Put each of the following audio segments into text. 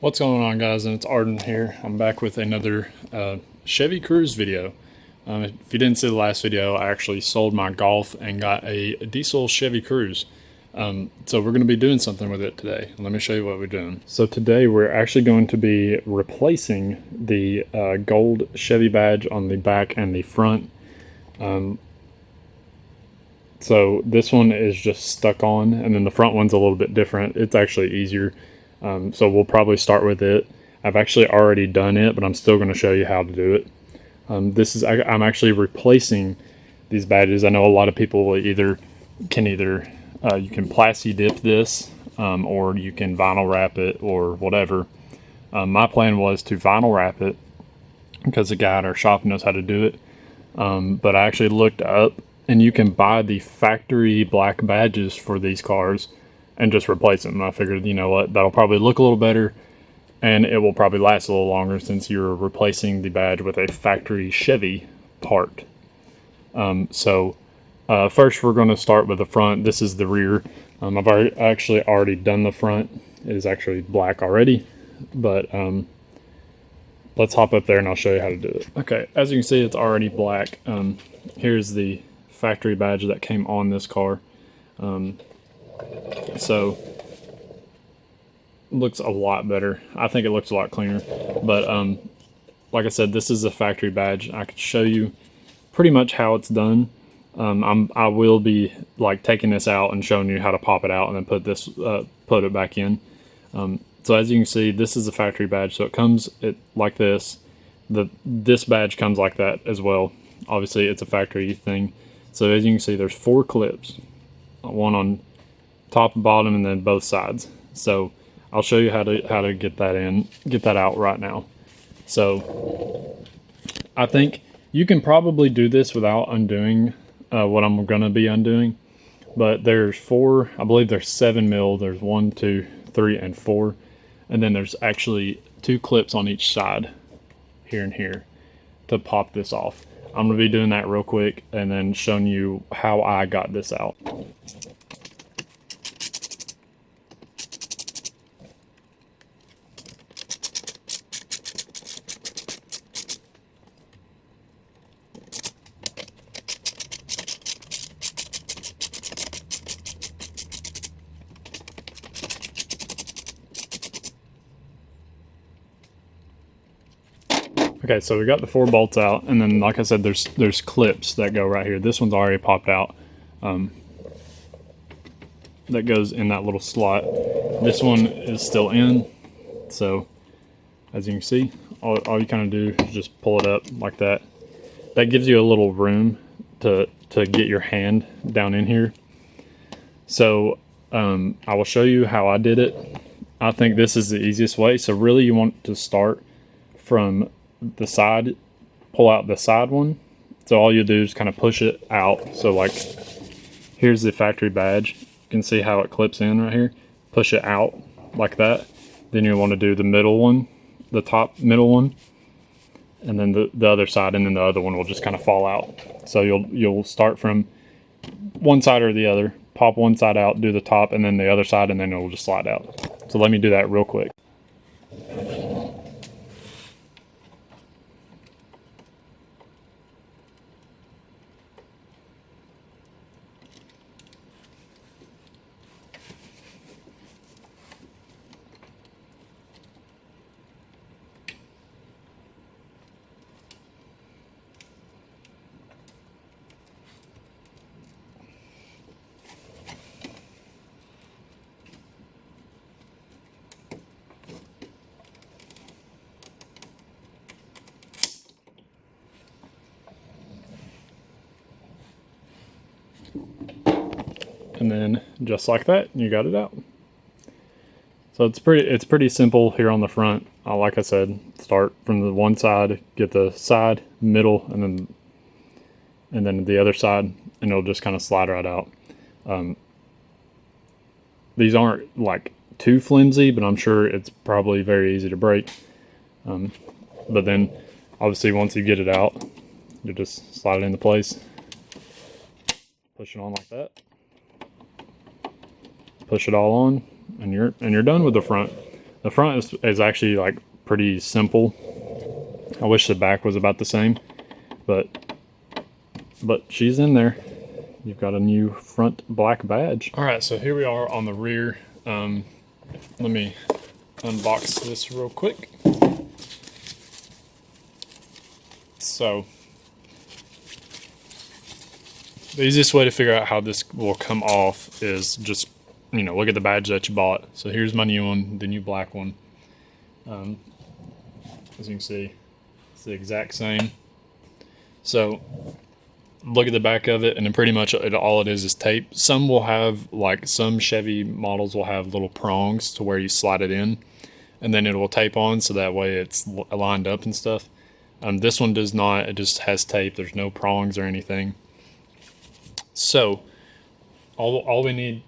What's going on, guys? And it's Arden here. I'm back with another Chevy Cruze video. If you didn't see the last video, I actually sold my Golf and got a diesel Chevy Cruze. So we're going to be doing something with it today. Let me show you what we're doing. So today we're actually going to be replacing the gold Chevy badge on the back and the front. So this one is just stuck on, and then the front one's a little bit different. It's actually easier. So we'll probably start with it. I've actually already done it, but I'm still going to show you how to do it. I'm actually replacing these badges. I know a lot of people will you can plasti dip this, or you can vinyl wrap it or whatever. My plan was to vinyl wrap it because the guy at our shop knows how to do it. But I actually looked up, and you can buy the factory black badges for these cars and just replace them. I figured, you know what, that'll probably look a little better, and it will probably last a little longer since you're replacing the badge with a factory Chevy part. First we're going to start with the front. This is the rear. I've actually already done the front. It is actually black already, but let's hop up there and I'll show you how to do it. Okay, as you can see, it's already black. Here's the factory badge that came on this car. So looks a lot better. I think it looks a lot cleaner, but like I said, this is a factory badge. I could show you pretty much how it's done. I will be like taking this out and showing you how to pop it out and then put it back in. So as you can see, this is a factory badge, so it comes like this. This badge comes like that as well. Obviously it's a factory thing. So as you can see, there's 4 clips, one on top and bottom, and then both sides. So I'll show you how to get that out right now. So I think you can probably do this without undoing what I'm going to be undoing. But there's 4, I believe there's 7 mil. There's 1, 2, 3, and 4. And then there's actually 2 clips on each side, here and here, to pop this off. I'm going to be doing that real quick and then showing you how I got this out. Okay, so we got the 4 bolts out, and then like I said, there's clips that go right here. This one's already popped out. That goes in that little slot. This one is still in. So as you can see, all you kind of do is just pull it up like that. That gives you a little room to get your hand down in here. So I will show you how I did it. I think this is the easiest way. So really you want to start from the side, pull out the side one. So all you do is kind of push it out. So like here's the factory badge. You can see how it clips in right here. Push it out like that. Then you want to do the middle one, the top middle one, and then the other side, and then the other one will just kind of fall out. So you'll start from one side or the other, pop one side out, do the top, and then the other side, and then it'll just slide out. So let me do that real quick. And then just like that, you got it out. So it's pretty simple here on the front. Like I said, start from the one side, get the side, middle, and then the other side, and it'll just kind of slide right out. These aren't like too flimsy, but I'm sure it's probably very easy to break. But then obviously once you get it out, you just slide it into place, push it on like that. Push it all on, and you're done with the front. The front is actually like pretty simple. I wish the back was about the same, but she's in there. You've got a new front black badge. All right, so here we are on the rear. Let me unbox this real quick. So the easiest way to figure out how this will come off is just, you know, look at the badge that you bought. So here's my new one, the new black one. As you can see, it's the exact same. So look at the back of it, and then pretty much all it is tape. Some will have, like some Chevy models will have little prongs to where you slide it in, and then it will tape on, so that way it's lined up and stuff. This one does not. It just has tape. There's no prongs or anything. So all we need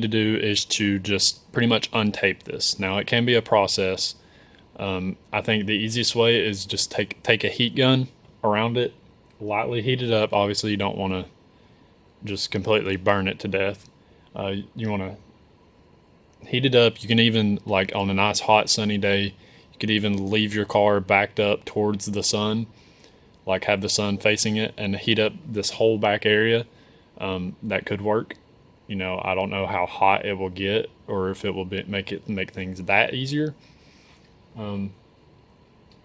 to do is to just pretty much untape this. Now it can be a process. I think the easiest way is just take a heat gun around it, lightly heat it up. Obviously you don't want to just completely burn it to death. You want to heat it up. You can even, like on a nice hot sunny day, you could even leave your car backed up towards the sun, like have the sun facing it, and heat up this whole back area. That could work. You know, I don't know how hot it will get, or if it will make things that easier. But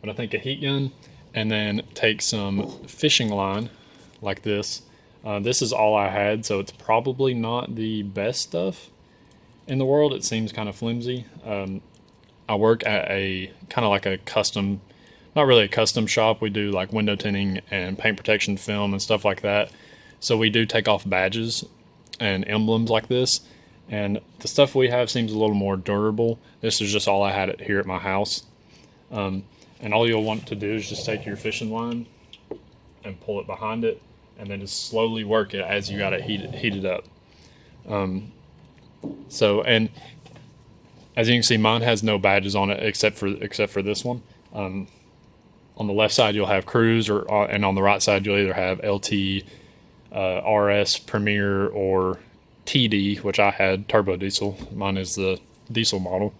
I think a heat gun, and then take some fishing line like this. This is all I had, so it's probably not the best stuff in the world. It seems kind of flimsy. I work at a kind of like a custom, not really a custom shop. We do like window tinting and paint protection film and stuff like that. So we do take off badges and emblems like this. And the stuff we have seems a little more durable. This is just all I had here at my house. And all you'll want to do is just take your fishing line and pull it behind it, and then just slowly work it as you got it heated up. So, and as you can see, mine has no badges on it except for this one. On the left side you'll have Cruze, and on the right side you'll either have LT, RS, Premier, or TD, which I had turbo diesel. Mine is the diesel model,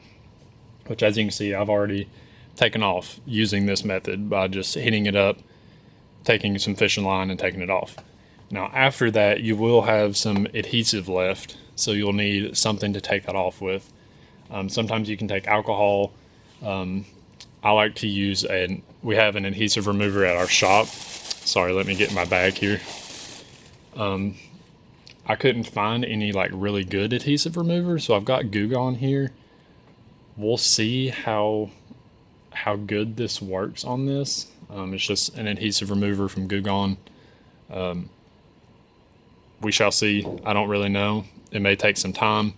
which, as you can see, I've already taken off using this method by just heating it up, taking some fishing line, and taking it off. Now after that you will have some adhesive left, so you'll need something to take that off with. Sometimes you can take alcohol. I like to use we have an adhesive remover at our shop. Sorry, let me get in my bag here. I couldn't find any like really good adhesive remover, so I've got Goo Gone here. We'll see how good this works on this. It's just an adhesive remover from Goo Gone. We shall see. I don't really know. It may take some time.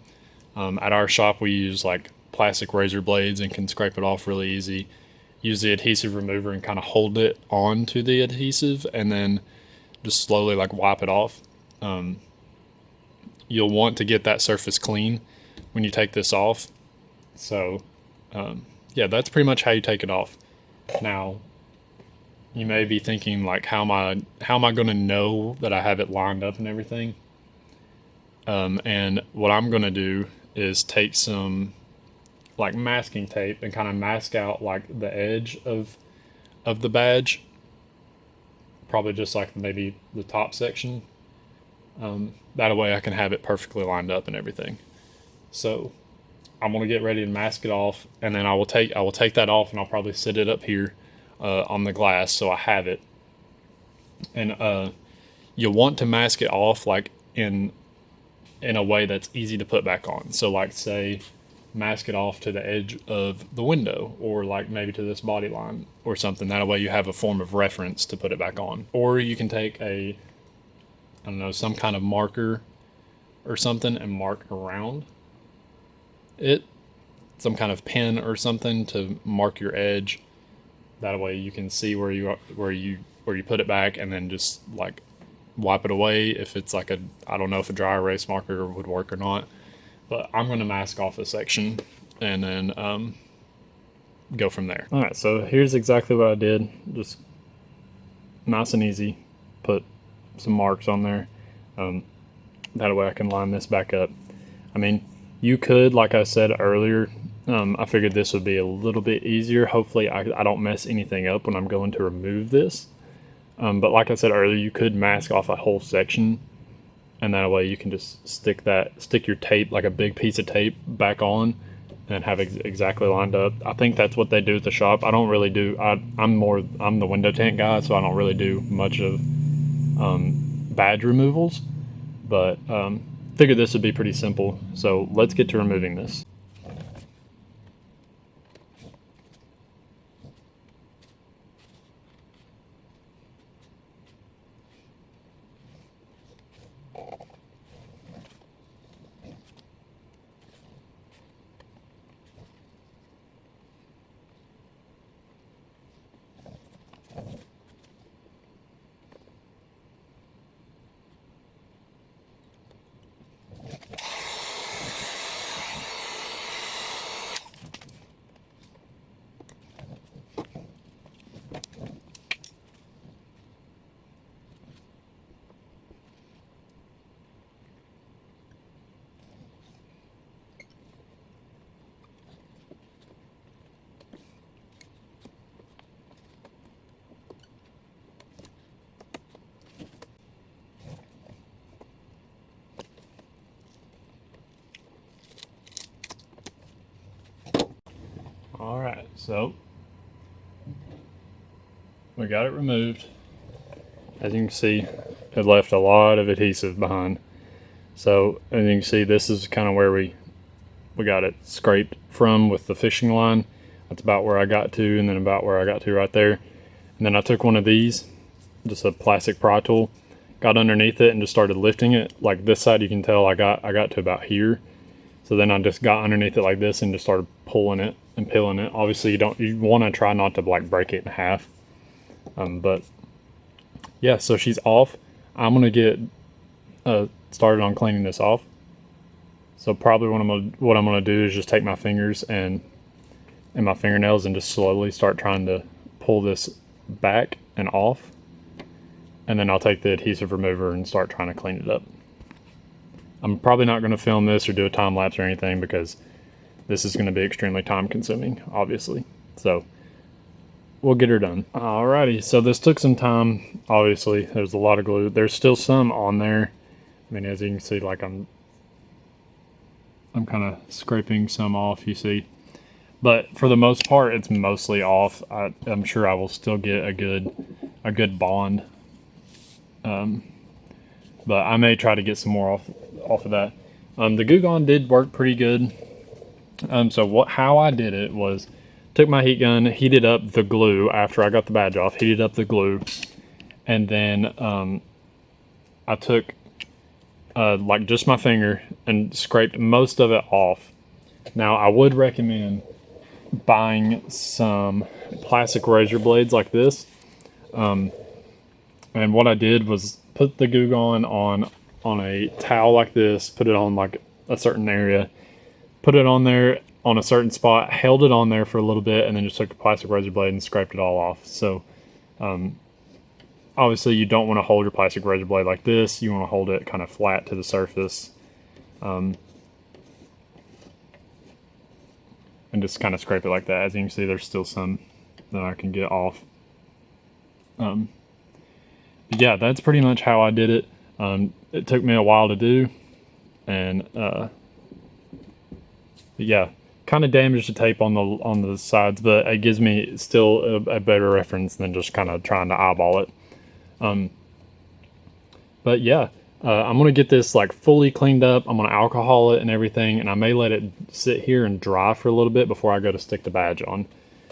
At our shop we use like plastic razor blades and can scrape it off really easy. Use the adhesive remover and kind of hold it onto the adhesive, and then just slowly like wipe it off. You'll want to get that surface clean when you take this off. So yeah, that's pretty much how you take it off. Now you may be thinking like, how am I going to know that I have it lined up and everything? And what I'm going to do is take some like masking tape and kind of mask out like the edge of the badge, probably just like maybe the top section. That way I can have it perfectly lined up and everything. So I'm gonna get ready to mask it off, and then I will take that off, and I'll probably sit it up here on the glass so I have it. And you'll want to mask it off like in a way that's easy to put back on. So like, say, mask it off to the edge of the window, or like maybe to this body line or something. That way you have a form of reference to put it back on. Or you can take I don't know, some kind of marker or something and mark around it, some kind of pen or something to mark your edge. That way you can see where you put it back, and then just like wipe it away. If it's like I don't know if a dry erase marker would work or not, but I'm going to mask off a section and then go from there. All right, so here's exactly what I did. Just nice and easy. Put some marks on there. That way I can line this back up. I mean, you could, like I said earlier, I figured this would be a little bit easier. Hopefully I don't mess anything up when I'm going to remove this. But like I said earlier, you could mask off a whole section, and that way you can just stick your tape, like a big piece of tape, back on and have exactly lined up. I think that's what they do at the shop. I don't really do, I'm the window tint guy, so I don't really do much of badge removals, but figured this would be pretty simple. So let's get to removing this. All right, so we got it removed. As you can see, it left a lot of adhesive behind. So as you can see, this is kind of where we got it scraped from with the fishing line. That's about where I got to, and then about where I got to right there. And then I took one of these, just a plastic pry tool, got underneath it and just started lifting it. Like this side, you can tell I got to about here. So then I just got underneath it like this and just started pulling it and peeling it. Obviously you want to try not to like break it in half. But yeah, so she's off. I'm gonna get started on cleaning this off. So probably what I'm gonna do is just take my fingers and my fingernails and just slowly start trying to pull this back and off. And then I'll take the adhesive remover and start trying to clean it up. I'm probably not going to film this or do a time lapse or anything because this is going to be extremely time consuming, obviously. So we'll get her done. Alrighty, so this took some time. Obviously, there's a lot of glue. There's still some on there. I mean, as you can see, like I'm kind of scraping some off, you see. But for the most part, it's mostly off. I'm sure I will still get a good bond. But I may try to get some more off of that. The Goo Gone did work pretty good. So how I did it was took my heat gun, heated up the glue after I got the badge off, heated up the glue, and then I took like just my finger and scraped most of it off. Now I would recommend buying some plastic razor blades like this. And what I did was put the Goo Gone on a towel like this, put it on like a certain area, put it on there on a certain spot, held it on there for a little bit, and then just took a plastic razor blade and scraped it all off. So obviously you don't want to hold your plastic razor blade like this. You want to hold it kind of flat to the surface. And just kind of scrape it like that. As you can see, there's still some that I can get off. Yeah, that's pretty much how I did it. It took me a while to do, and yeah, kind of damaged the tape on the sides, but it gives me still a better reference than just kind of trying to eyeball it. But yeah, I'm gonna get this like fully cleaned up. I'm gonna alcohol it and everything, and I may let it sit here and dry for a little bit before I go to stick the badge on.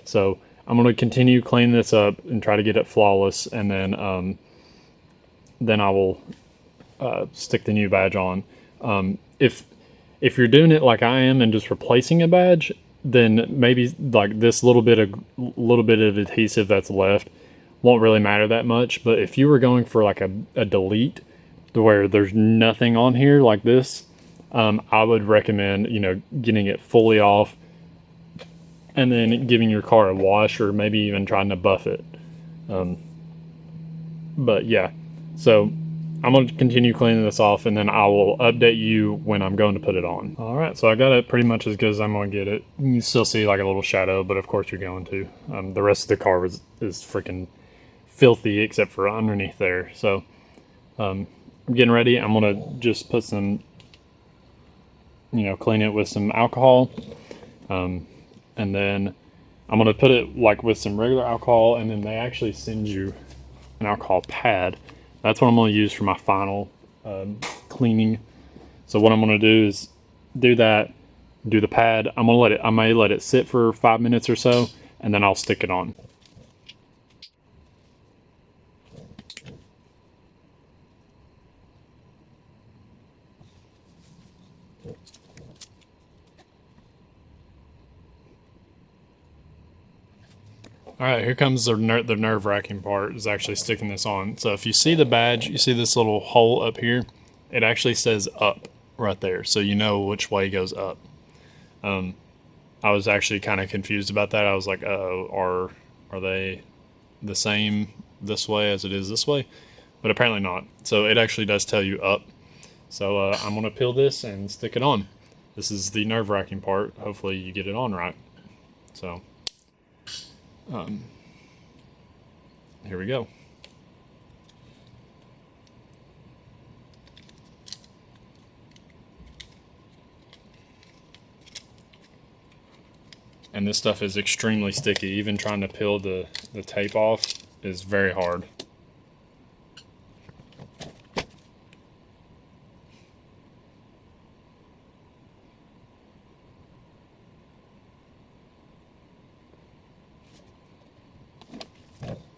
So I'm gonna continue cleaning this up and try to get it flawless, and then I will stick the new badge on. If you're doing it like I am and just replacing a badge, then maybe like this little bit of adhesive that's left won't really matter that much. But if you were going for like a delete to where there's nothing on here like this, I would recommend, getting it fully off and then giving your car a wash, or maybe even trying to buff it. But yeah, so I'm going to continue cleaning this off, and then I will update you when I'm going to put it on. All right, so I got it pretty much as good as I'm going to get it. You can still see like a little shadow, but of course you're going to. The rest of the car is freaking filthy except for underneath there. So I'm getting ready. I'm going to just put some, clean it with some alcohol. And then I'm going to put it like with some regular alcohol, and then they actually send you an alcohol pad. That's what I'm going to use for my final cleaning. So what I'm going to do is do that, do the pad. I may let it sit for 5 minutes or so, and then I'll stick it on. All right, here comes the nerve-wracking part, is actually sticking this on. So if you see the badge, you see this little hole up here, it actually says up right there, so you know which way goes up. I was actually kind of confused about that. I was like, are they the same this way as it is this way? But apparently not. So it actually does tell you up. So I'm going to peel this and stick it on. This is the nerve-wracking part. Hopefully you get it on right. So here we go. And this stuff is extremely sticky. Even trying to peel the tape off is very hard.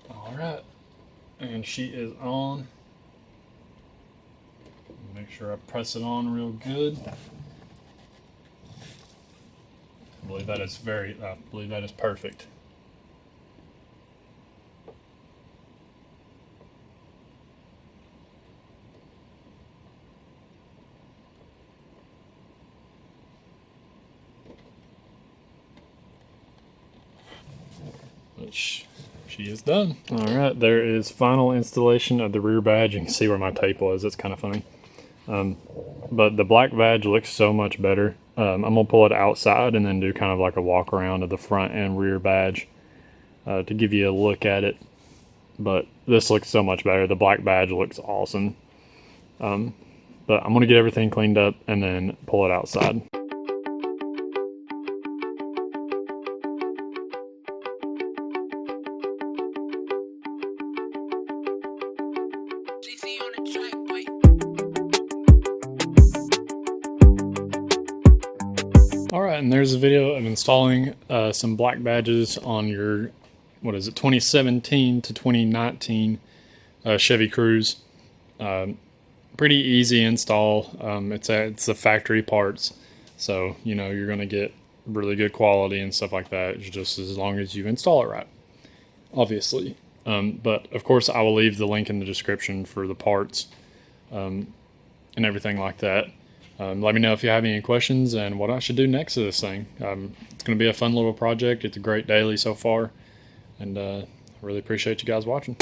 All right, and she is on. Make sure I press it on real good. I believe that is perfect. Which she is done. All right, there is final installation of the rear badge. You can see where my tape was. It's kind of funny. But the black badge looks so much better. I'm gonna pull it outside and then do kind of like a walk around of the front and rear badge to give you a look at it. But this looks so much better. The black badge looks awesome. But I'm gonna get everything cleaned up and then pull it outside. Alright, and there's a video of installing some black badges on your, 2017 to 2019 Chevy Cruze. Pretty easy install. It's the factory parts, so you're going to get really good quality and stuff like that, just as long as you install it right, obviously. But of course I will leave the link in the description for the parts and everything like that. Let me know if you have any questions and what I should do next to this thing. It's going to be a fun little project. It's a great daily so far, and I really appreciate you guys watching.